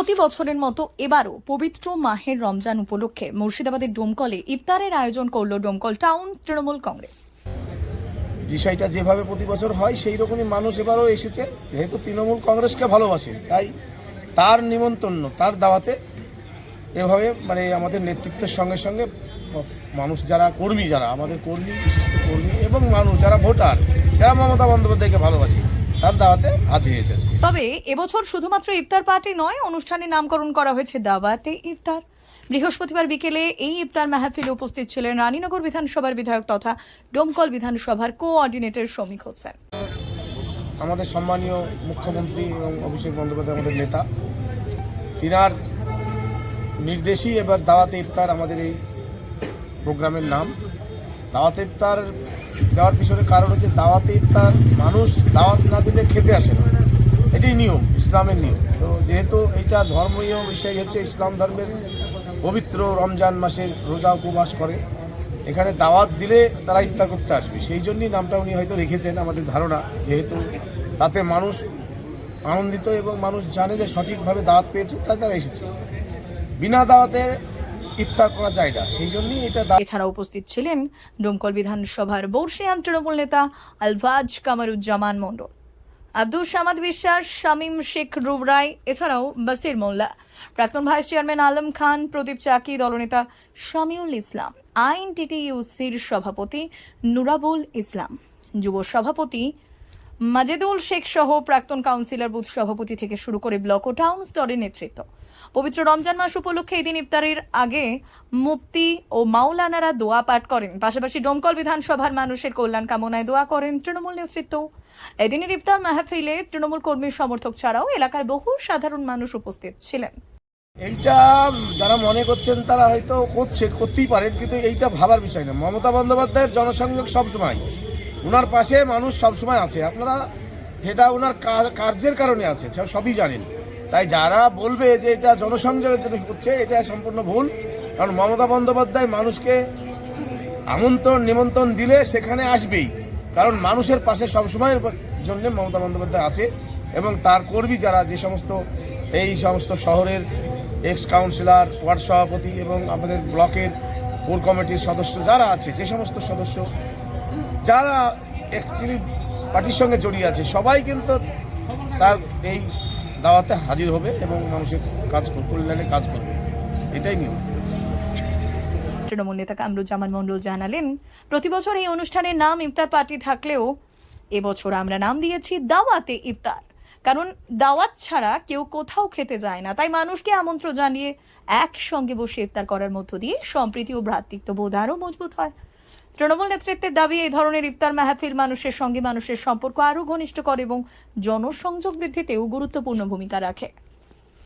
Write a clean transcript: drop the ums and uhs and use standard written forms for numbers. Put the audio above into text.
প্রতি বছরের মতো এবারও পবিত্র মাহের রমজান উপলক্ষে মুর্শিদাবাদের ডোমকলে ইফতারের আয়োজন করল ডোমকল টাউন তৃণমূল কংগ্রেস। বিষয়টা যেভাবে প্রতি বছর হয় সেই রকমই মানুষ এবারও এসেছে, যেহেতু তৃণমূল কংগ্রেসকে ভালোবাসে তাই তার নিমন্ত্রণ, তার দাওয়াতে এভাবে আমাদের নেতৃত্বের সঙ্গে সঙ্গে মানুষ যারা কর্মী, যারা আমাদের কর্মী, বিশিষ্ট কর্মী এবং মানুষ যারা ভোটার, যারা মমতা বন্দ্যোপাধ্যায়কে ভালোবাসে তার দাওয়াতে হাজির হয়েছে। তবে এবছর শুধুমাত্র ইফতার পার্টি নয়, অনুষ্ঠানের নামকরণ করা হয়েছে দাওয়াতে ইফতার। বৃহস্পতিবার বিকেলে এই ইফতার মাহফিলে উপস্থিত ছিলেন রানীনগর বিধানসভার বিধায়ক তথা ডোমকল বিধানসভার কোঅর্ডিনেটর শমীক হোসেন। আমাদের সম্মানীয় মুখ্যমন্ত্রী এবং অভিষেক বন্দ্যোপাধ্যায় আমাদের নেতা, তিনার নির্দেশই এবার দাওয়াতে ইফতার আমাদের এই প্রোগ্রামের নাম। দাওয়াতে ইফতার দেওয়ার পিছনে কারণ হচ্ছে দাওয়াতে ইফতার মানুষ দাওয়াত না দিলে খেতে আসে না, এটাই নিয়ম, ইসলামের নিয়ম। তো যেহেতু এইটা ধর্মীয় বিষয় হচ্ছে, ইসলাম ধর্মের পবিত্র রমজান মাসে রোজা উপবাস করে, এখানে দাওয়াত দিলে তারা ইফতার করতে আসবে, সেই জন্যই নামটা উনি হয়তো রেখেছেন আমাদের ধারণা, যেহেতু তাতে মানুষ আনন্দিত এবং মানুষ জানে যে সঠিকভাবে দাওয়াত পেয়েছে তাই তারা এসেছে। বিনা দাওয়াতে ইফতার করা যায় না, সেই জন্যই এটা। এছাড়া উপস্থিত ছিলেন ডোমকল বিধানসভার বর্ষিয়ান তৃণমূল নেতা আলভাজ কামারুজ্জামান মণ্ডল, আব্দুল সামাদ বিশ্বাস, শামীম শেখ রুবরাই, এছাড়াও বাসির মোল্লা, প্রাক্তন ভাইস চেয়ারম্যান আলম খান, প্রদীপ চাকি, দলনেতা শামিউল ইসলাম, আইএনটিটিইউসির সভাপতি নুরাবুল ইসলাম, যুব সভাপতি মাজেদুল শেখ সহ প্রাক্তন কাউন্সিলর, বুথ সভাপতি থেকে শুরু করে ব্লক ও টাউন স্তরের নেতৃত্ব। পবিত্র রমজান মাস উপলক্ষে এদিন ইফতারের আগে মুফতি ও মাওলানারা দোয়া পাঠ করেন। পাশাপাশি ডোমকল বিধানসভার মানুষের কল্যাণ কামনায় দোয়া করেন তৃণমূল নেতৃত্ব। এদিনের ইফতার মাহফিলে তৃণমূল কর্মীর সমর্থক ছাড়াও এলাকার বহু সাধারণ মানুষ উপস্থিত ছিলেন। এইটা যারা মনে করছেন তারা হয়তো করতেই পারেন, কিন্তু এইটা ভাবার বিষয় না। মমতা বন্দ্যোপাধ্যায়ের জনসংযোগ সবসময়, ওনার পাশে মানুষ সবসময় আছে, আপনারা সেটা ওনার কার্যের কারণে আছে, সবই জানেন। তাই যারা বলবে যে এটা জনসংযোগের জন্য হচ্ছে, এটা সম্পূর্ণ ভুল। কারণ মমতা বন্দ্যোপাধ্যায় মানুষকে নিমন্ত্রণ দিলে সেখানে আসবেই, কারণ মানুষের পাশে সবসময়ের জন্য মমতা বন্দ্যোপাধ্যায় আছে। এবং তার কর্মী যারা, যে সমস্ত এই সমস্ত শহরের এক্স কাউন্সিলর, ওয়ার্ড সভাপতি এবং আমাদের ব্লকের কোর কমিটির সদস্য যারা আছে, যে সমস্ত সদস্য যারা অ্যাকচুয়ালি পার্টির সঙ্গে জড়িয়ে আছে, সবাই কিন্তু তার এই দাওয়াতে হাজির হবে এবং মানুষের কল্যাণে কাজ করবে, এটাই নিয়ম। তৃণমূল নেতা কামরুজ্জামান মণ্ডল জানালেন, প্রতি বছর এই অনুষ্ঠানের নাম ইফতার পার্টি থাকলেও এবছর আমরা নাম দিয়েছি দাওয়াতে ইফতার, কারণ দাওয়াত ছাড়া কেউ কোথাও খেতে যায় না। তাই মানুষকে আমন্ত্রণ জানিয়ে একসঙ্গে বসে ইফতার করার মধ্য দিয়ে সম্প্রীতি ও ভ্রাতৃত্ববোধ আরও মজবুত হয়। তৃণমূল নেতৃত্বের দাবি, এই ধরনের ইফতার মাহফিল মানুষের সঙ্গে মানুষের সম্পর্ক আরও ঘনিষ্ঠ করে এবং জনসংযোগ বৃদ্ধিতেও গুরুত্বপূর্ণ ভূমিকা রাখে।